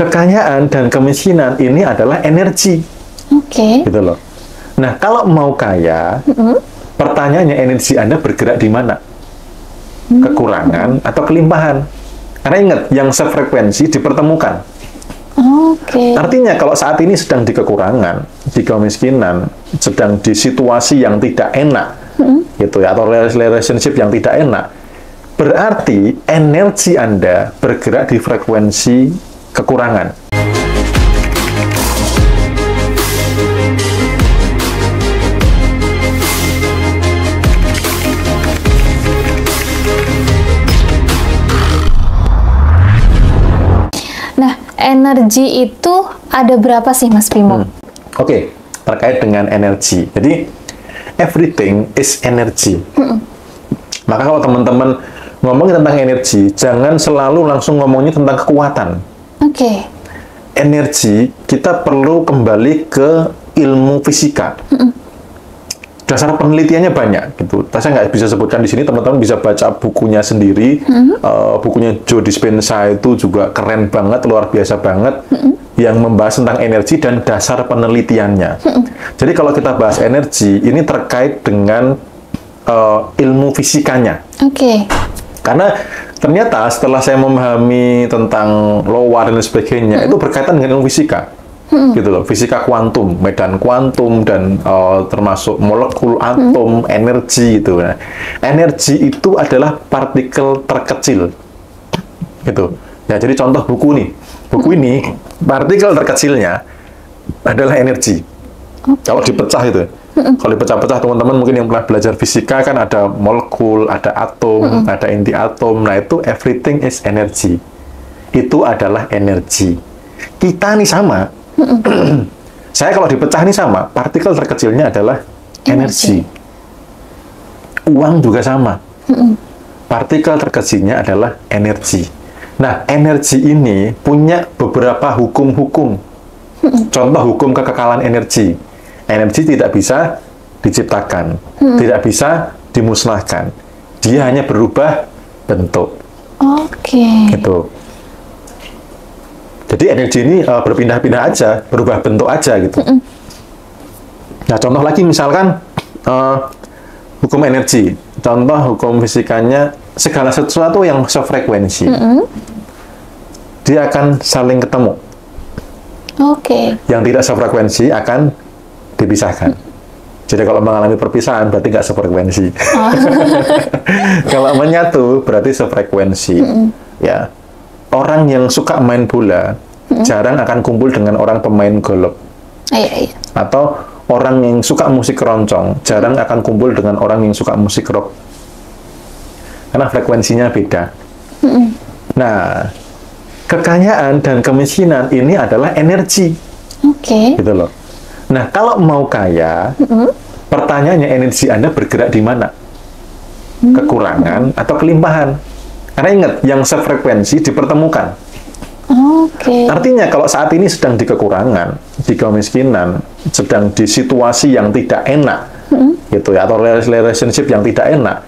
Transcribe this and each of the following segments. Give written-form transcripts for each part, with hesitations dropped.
kekayaan dan kemiskinan ini adalah energi. Oke. Gitu loh. Nah, kalau mau kaya, pertanyaannya energi Anda bergerak di mana? Kekurangan atau kelimpahan? Karena ingat, yang sefrekuensi dipertemukan. Oke. Artinya kalau saat ini sedang di kekurangan, di kemiskinan, sedang di situasi yang tidak enak, gitu ya, atau relationship yang tidak enak, berarti energi Anda bergerak di frekuensi kekurangan. Nah, energi itu ada berapa sih, Mas Bimo? Oke, terkait dengan energi. Jadi, everything is energy. Maka kalau teman-teman ngomongin tentang energi, jangan selalu langsung ngomongnya tentang kekuatan. Oke. Energi, kita perlu kembali ke ilmu fisika. Dasar penelitiannya banyak, gitu. Saya nggak bisa sebutkan di sini, teman-teman bisa baca bukunya sendiri. Bukunya Joe Dispenza itu juga keren banget, luar biasa banget, yang membahas tentang energi dan dasar penelitiannya. Jadi kalau kita bahas energi, ini terkait dengan ilmu fisikanya. Oke. Karena ternyata setelah saya memahami tentang lower dan sebagainya, itu berkaitan dengan ilmu fisika. Gitu loh, fisika kuantum, medan kuantum, dan termasuk molekul, atom, energi gitu. Nah, energi itu adalah partikel terkecil. Gitu. Nah, jadi contoh buku nih. Buku ini, partikel terkecilnya adalah energi. Kalau dipecah itu. Kalau dipecah-pecah, teman-teman mungkin yang pernah belajar fisika kan ada molekul, ada atom, ada inti atom. Nah, itu everything is energy. Itu adalah energi. Kita nih sama. Saya kalau dipecah nih sama, partikel terkecilnya adalah energi. Uang juga sama. Partikel terkecilnya adalah energi. Nah, energi ini punya beberapa hukum-hukum. Contoh hukum kekekalan energi. Energi tidak bisa diciptakan, tidak bisa dimusnahkan. Dia hanya berubah bentuk. Oke. Gitu. Jadi energi ini berpindah-pindah aja, berubah bentuk aja gitu. Nah, contoh lagi misalkan hukum energi. Contoh hukum fisikanya, segala sesuatu yang sefrekuensi, dia akan saling ketemu. Oke. Yang tidak sefrekuensi akan dipisahkan. Jadi kalau mengalami perpisahan berarti nggak sefrekuensi. Kalau menyatu berarti sefrekuensi. Ya. Orang yang suka main bola jarang akan kumpul dengan orang pemain golf. Iya. Atau orang yang suka musik keroncong jarang akan kumpul dengan orang yang suka musik rock. Karena frekuensinya beda. Nah, kekayaan dan kemiskinan ini adalah energi. Oke. Gitu loh. Nah, kalau mau kaya, pertanyaannya energi Anda bergerak di mana? Kekurangan atau kelimpahan? Karena ingat, yang sefrekuensi dipertemukan. Oke. Artinya kalau saat ini sedang di kekurangan, di kemiskinan, sedang di situasi yang tidak enak, gitu ya, atau relationship yang tidak enak,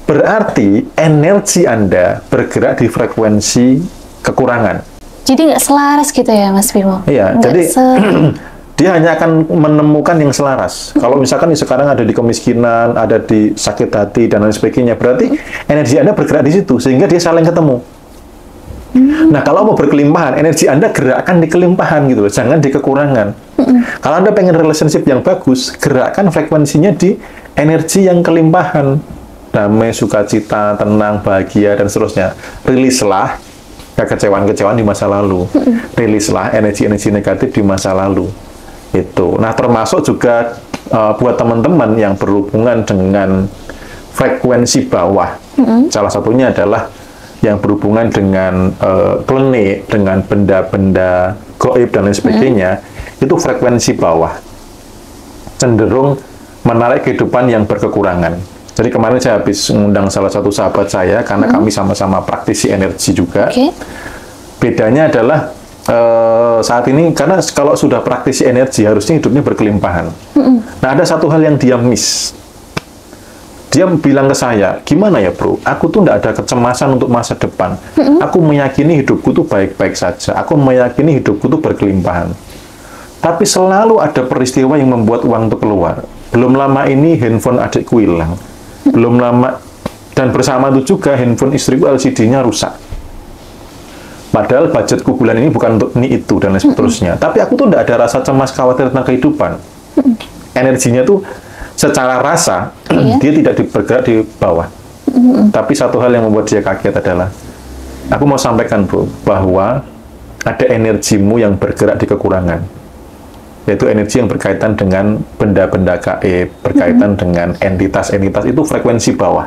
berarti energi Anda bergerak di frekuensi kekurangan. Jadi nggak selaras gitu ya, Mas Bimo? Iya, Nggak jadi dia hanya akan menemukan yang selaras. Kalau misalkan sekarang ada di kemiskinan, ada di sakit hati, dan lain sebagainya, berarti energi Anda bergerak di situ, sehingga dia saling ketemu. Nah, kalau mau berkelimpahan, energi Anda gerakkan di kelimpahan, gitu loh, jangan di kekurangan. Kalau Anda pengen relationship yang bagus, gerakkan frekuensinya di energi yang kelimpahan. Damai, sukacita, tenang, bahagia, dan seterusnya. Rilislah kekecewaan-kecewaan di masa lalu. Rilislah energi-energi negatif di masa lalu. Itu. Nah, termasuk juga buat teman-teman yang berhubungan dengan frekuensi bawah. Salah satunya adalah yang berhubungan dengan klinik, dengan benda-benda gaib dan lain sebagainya, itu frekuensi bawah. Cenderung menarik kehidupan yang berkekurangan. Jadi kemarin saya habis mengundang salah satu sahabat saya, karena kami sama-sama praktisi energi juga. Bedanya adalah saat ini, karena kalau sudah praktisi energi, harusnya hidupnya berkelimpahan. Nah, ada satu hal yang dia miss. dia bilang ke saya, gimana ya bro, aku tuh nggak ada kecemasan untuk masa depan. Aku meyakini hidupku tuh baik-baik saja. Aku meyakini hidupku tuh berkelimpahan. Tapi selalu ada peristiwa yang membuat uang itu keluar. Belum lama ini handphone adikku hilang. Belum lama, dan bersama itu juga handphone istriku LCD-nya rusak. Padahal budgetku bulan ini bukan untuk ini itu dan lain seterusnya. Tapi aku tuh nggak ada rasa cemas khawatir tentang kehidupan. Energinya tuh secara rasa dia tidak bergerak di bawah. Tapi satu hal yang membuat dia kaget adalah, aku mau sampaikan bro, bahwa ada energimu yang bergerak di kekurangan, yaitu energi yang berkaitan dengan benda-benda gaib, berkaitan dengan entitas-entitas, itu frekuensi bawah.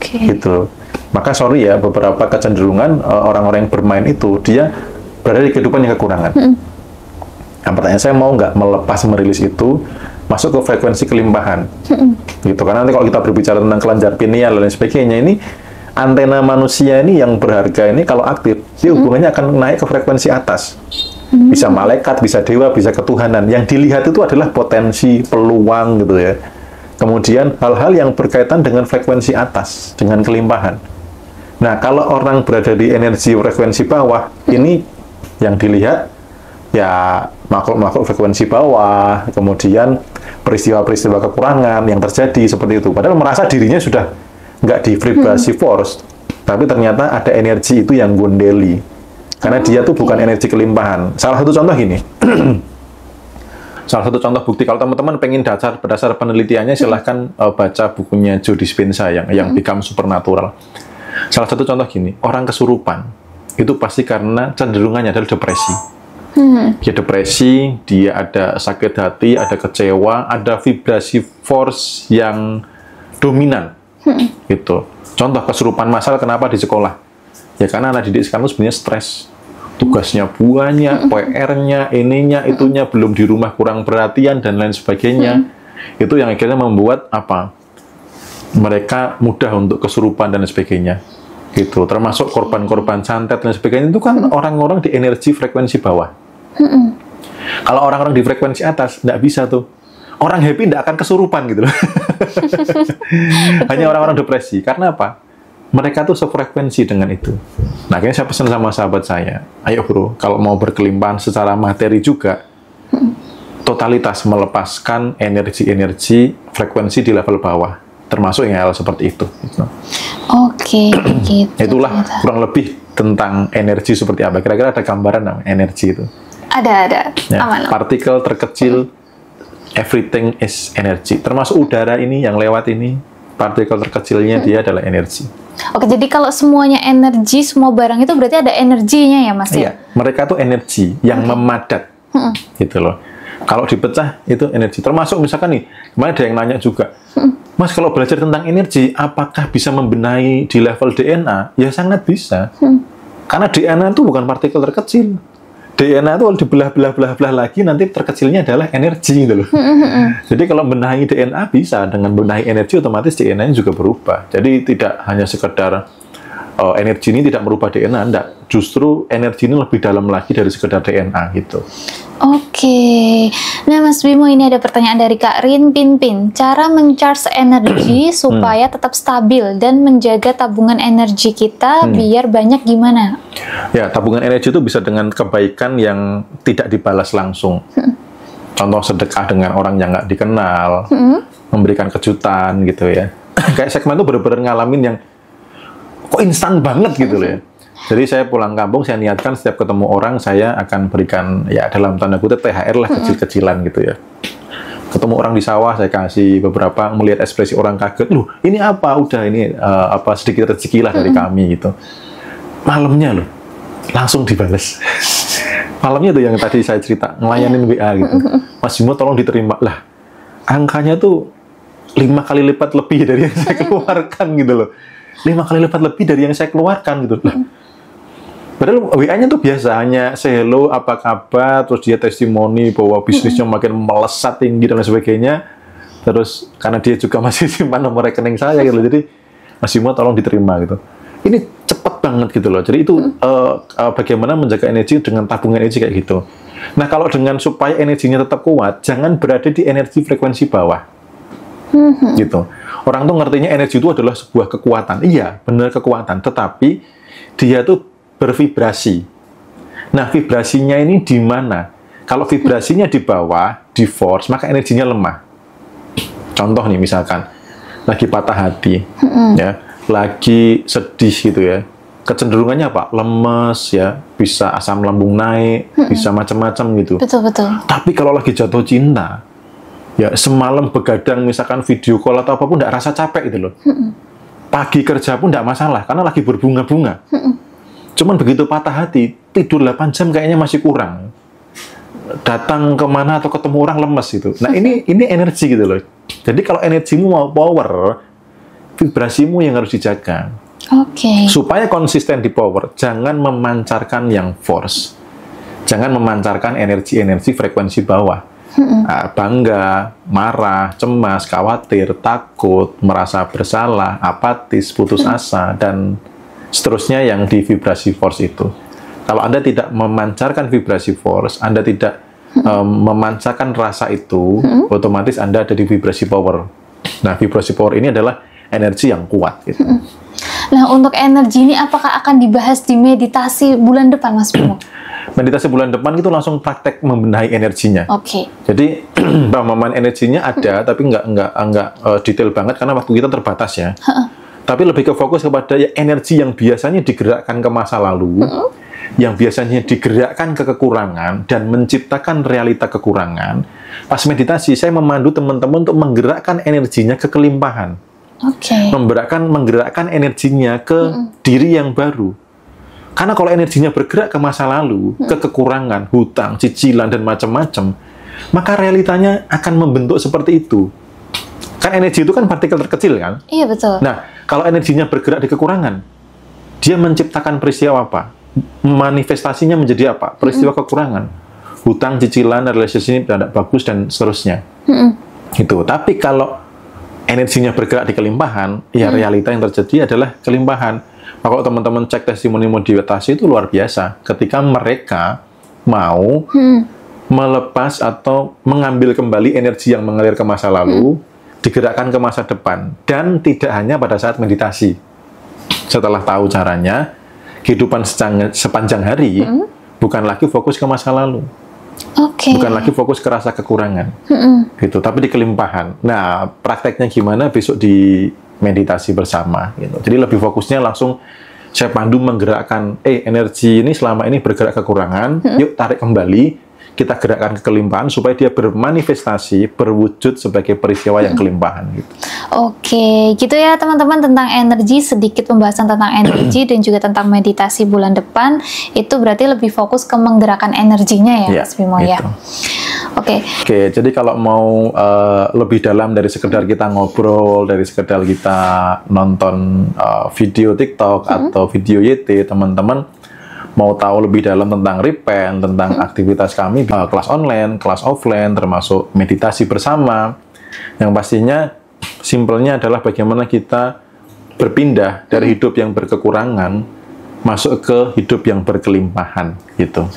Gitu. Maka sorry ya, beberapa kecenderungan orang-orang yang bermain itu, dia berada di kehidupan yang kekurangan. Nah, pertanyaan saya, mau nggak melepas merilis itu, masuk ke frekuensi kelimpahan, gitu. Karena nanti kalau kita berbicara tentang kelenjar pineal dan lain sebagainya, ini antena manusia ini yang berharga ini kalau aktif, dia hubungannya akan naik ke frekuensi atas. Bisa malaikat, bisa dewa, bisa ketuhanan. Yang dilihat itu adalah potensi, peluang, gitu ya. Kemudian hal-hal yang berkaitan dengan frekuensi atas, dengan kelimpahan. Nah, kalau orang berada di energi frekuensi bawah, ini yang dilihat ya makhluk-makhluk frekuensi bawah, kemudian peristiwa-peristiwa kekurangan yang terjadi seperti itu. Padahal merasa dirinya sudah nggak di vibrasi force, tapi ternyata ada energi itu yang gondeli. Karena dia tuh bukan energi kelimpahan. Salah satu contoh gini, salah satu contoh bukti, kalau teman-teman pengen berdasar penelitiannya, silahkan baca bukunya Joe Dispenza yang Become Supernatural. Salah satu contoh gini, orang kesurupan itu pasti karena cenderungannya adalah depresi. Dia depresi, dia ada sakit hati, ada kecewa, ada vibrasi force yang dominan. Gitu. Contoh kesurupan massal kenapa di sekolah? Ya karena anak didik sekarang sebenarnya stres. Tugasnya banyak, PR-nya, ininya, itunya, belum di rumah kurang perhatian, dan lain sebagainya. Itu yang akhirnya membuat apa? Mereka mudah untuk kesurupan dan lain sebagainya. Gitu. Termasuk korban-korban santet dan sebagainya, itu kan orang-orang di energi frekuensi bawah. Kalau orang-orang di frekuensi atas, nggak bisa tuh. Orang happy nggak akan kesurupan gitu loh. Hanya orang-orang depresi. Karena apa? Mereka tuh sefrekuensi dengan itu. Nah, akhirnya saya pesan sama sahabat saya, ayo bro, kalau mau berkelimpahan secara materi juga, totalitas melepaskan energi-energi frekuensi di level bawah, termasuk yang hal seperti itu. Gitu. Gitu. Itulah kurang lebih tentang energi seperti apa. Kira-kira ada gambaran energi itu? Ada. Ya, Aman. partikel terkecil, everything is energy. Termasuk udara ini yang lewat ini, partikel terkecilnya dia adalah energi. Oke, jadi kalau semuanya energi, semua barang itu berarti ada energinya ya, Mas? Iya, mereka tuh energi yang memadat, gitu loh. Kalau dipecah itu energi. Termasuk misalkan nih, kemarin ada yang nanya juga, Mas kalau belajar tentang energi, apakah bisa membenahi di level DNA? Ya sangat bisa. Karena DNA itu bukan partikel terkecil. DNA itu kalau dibelah-belah lagi, nanti terkecilnya adalah energi gitu loh. Jadi kalau benahi DNA bisa, dengan benahi energi otomatis DNA-nya juga berubah. Jadi tidak hanya sekedar energi ini tidak merubah DNA, enggak. Justru energi ini lebih dalam lagi dari sekedar DNA gitu. Oke. Nah, Mas Bimo, ini ada pertanyaan dari Kak Rin Pinpin. Cara men-charge energi supaya tetap stabil dan menjaga tabungan energi kita biar banyak gimana? Ya, tabungan energi itu bisa dengan kebaikan yang tidak dibalas langsung. Contoh sedekah dengan orang yang nggak dikenal, memberikan kejutan gitu ya. Kayak segmen itu benar-benar ngalamin yang kok instan banget gitu loh ya. Jadi saya pulang kampung, saya niatkan setiap ketemu orang, saya akan berikan, ya dalam tanda kutip THR lah, kecil-kecilan gitu ya. Ketemu orang di sawah, saya kasih beberapa, melihat ekspresi orang kaget, loh ini apa? Udah ini apa sedikit rezeki lah dari kami gitu. Malamnya loh, langsung dibales. Malamnya tuh yang tadi saya cerita, ngelayanin WA gitu. Mas Bimo tolong diterima. Lah, angkanya tuh 5 kali lipat lebih dari yang saya keluarkan gitu loh. 5 kali lipat lebih dari yang saya keluarkan gitu. Lah, padahal WA-nya tuh biasa, hanya say hello, apa kabar, terus dia testimoni bahwa bisnisnya makin melesat tinggi dan lain sebagainya. Terus karena dia juga masih simpan nomor rekening saya gitu, jadi Mas Bimo tolong diterima gitu. Ini cepat banget gitu loh. Jadi itu bagaimana menjaga energi dengan tabungan energi kayak gitu. Nah, kalau dengan supaya energinya tetap kuat, jangan berada di energi frekuensi bawah. Gitu. Orang tuh ngertinya energi itu adalah sebuah kekuatan. Iya, benar kekuatan. Tetapi dia tuh bervibrasi. Nah, vibrasinya ini di mana? Kalau vibrasinya di bawah, di force, maka energinya lemah. Contoh nih, misalkan lagi patah hati, ya, lagi sedih gitu ya. Kecenderungannya apa? Lemes ya, bisa asam lambung naik, bisa macam-macam gitu. Betul. Tapi kalau lagi jatuh cinta, ya semalam begadang misalkan video call atau apapun nggak rasa capek gitu loh. Pagi kerja pun nggak masalah karena lagi berbunga-bunga. Cuman begitu patah hati, tidur 8 jam kayaknya masih kurang. Datang kemana atau ketemu orang lemes gitu. Nah ini energi gitu loh. Jadi kalau energimu mau power, vibrasimu yang harus dijaga. Supaya konsisten di power, jangan memancarkan yang force. Jangan memancarkan energi-energi frekuensi bawah. Bangga, marah, cemas, khawatir, takut, merasa bersalah, apatis, putus asa, dan seterusnya yang di vibrasi force itu. Kalau Anda tidak memancarkan vibrasi force, Anda tidak memancarkan rasa itu, otomatis Anda ada di vibrasi power. Nah, vibrasi power ini adalah energi yang kuat. Gitu. Nah, untuk energi ini apakah akan dibahas di meditasi bulan depan, Mas Bimo? Meditasi bulan depan itu langsung praktek membenahi energinya. Jadi, pemahaman energinya ada, tapi nggak detail banget karena waktu kita terbatas ya. Tapi lebih ke fokus kepada energi yang biasanya digerakkan ke masa lalu, yang biasanya digerakkan ke kekurangan dan menciptakan realita kekurangan. Pas meditasi, saya memandu teman-teman untuk menggerakkan energinya ke kelimpahan. Menggerakkan energinya ke diri yang baru. Karena kalau energinya bergerak ke masa lalu, ke kekurangan, hutang, cicilan, dan macam-macam, maka realitanya akan membentuk seperti itu. Kan energi itu kan partikel terkecil kan? Iya, betul. Nah, kalau energinya bergerak di kekurangan, dia menciptakan peristiwa apa? Manifestasinya menjadi apa? Peristiwa kekurangan. Hutang, cicilan, relationship tidak bagus, dan seterusnya. Gitu. Tapi kalau energinya bergerak di kelimpahan, ya realita yang terjadi adalah kelimpahan. Nah, kalau teman-teman cek testimoni meditasi itu luar biasa. Ketika mereka mau melepas atau mengambil kembali energi yang mengalir ke masa lalu, digerakkan ke masa depan. Dan tidak hanya pada saat meditasi. Setelah tahu caranya, kehidupan sepanjang hari bukan lagi fokus ke masa lalu. Bukan lagi fokus ke rasa kekurangan. Gitu, tapi di kelimpahan. Nah, prakteknya gimana besok di meditasi bersama gitu. Jadi lebih fokusnya langsung saya pandu menggerakkan energi ini selama ini bergerak kekurangan, yuk tarik kembali, kita gerakkan ke kelimpahan supaya dia bermanifestasi, berwujud sebagai peristiwa yang kelimpahan gitu. Gitu ya teman-teman, tentang energi, sedikit pembahasan tentang energi dan juga tentang meditasi bulan depan. Itu berarti lebih fokus ke menggerakkan energinya ya, Mas Bimo ya. Oke, jadi kalau mau lebih dalam dari sekedar kita ngobrol, dari sekedar kita nonton video TikTok atau video YT, teman-teman mau tahu lebih dalam tentang Repent, tentang aktivitas kami, kelas online, kelas offline, termasuk meditasi bersama, yang pastinya simpelnya adalah bagaimana kita berpindah dari hidup yang berkekurangan masuk ke hidup yang berkelimpahan gitu.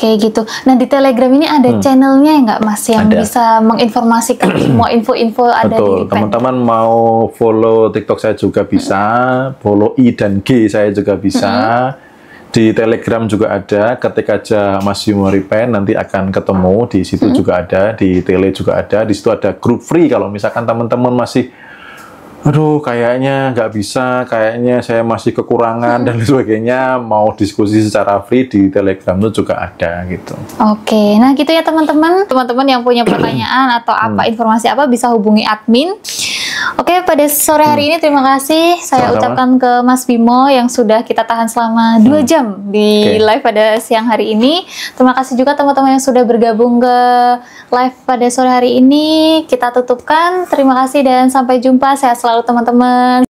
Gitu. Nah, di Telegram ini ada channelnya ya nggak, Mas, yang bisa menginformasikan semua info-info ada di Repent? Teman-teman mau follow TikTok saya juga bisa, follow I dan G saya juga bisa. Di Telegram juga ada, ketik aja Mas Bimo Repent, nanti akan ketemu. Di situ juga ada, di Tele juga ada. Di situ ada grup free kalau misalkan teman-teman masih, aduh kayaknya nggak bisa, kayaknya saya masih kekurangan dan sebagainya, mau diskusi secara free di Telegram itu juga ada gitu. Nah gitu ya teman-teman. Teman-teman yang punya pertanyaan atau apa informasi apa bisa hubungi admin. Pada sore hari ini terima kasih saya ucapkan ke Mas Bimo yang sudah kita tahan selama 2 jam di live pada siang hari ini. Terima kasih juga teman-teman yang sudah bergabung ke live pada sore hari ini. Kita tutupkan. Terima kasih dan sampai jumpa. Sehat selalu teman-teman.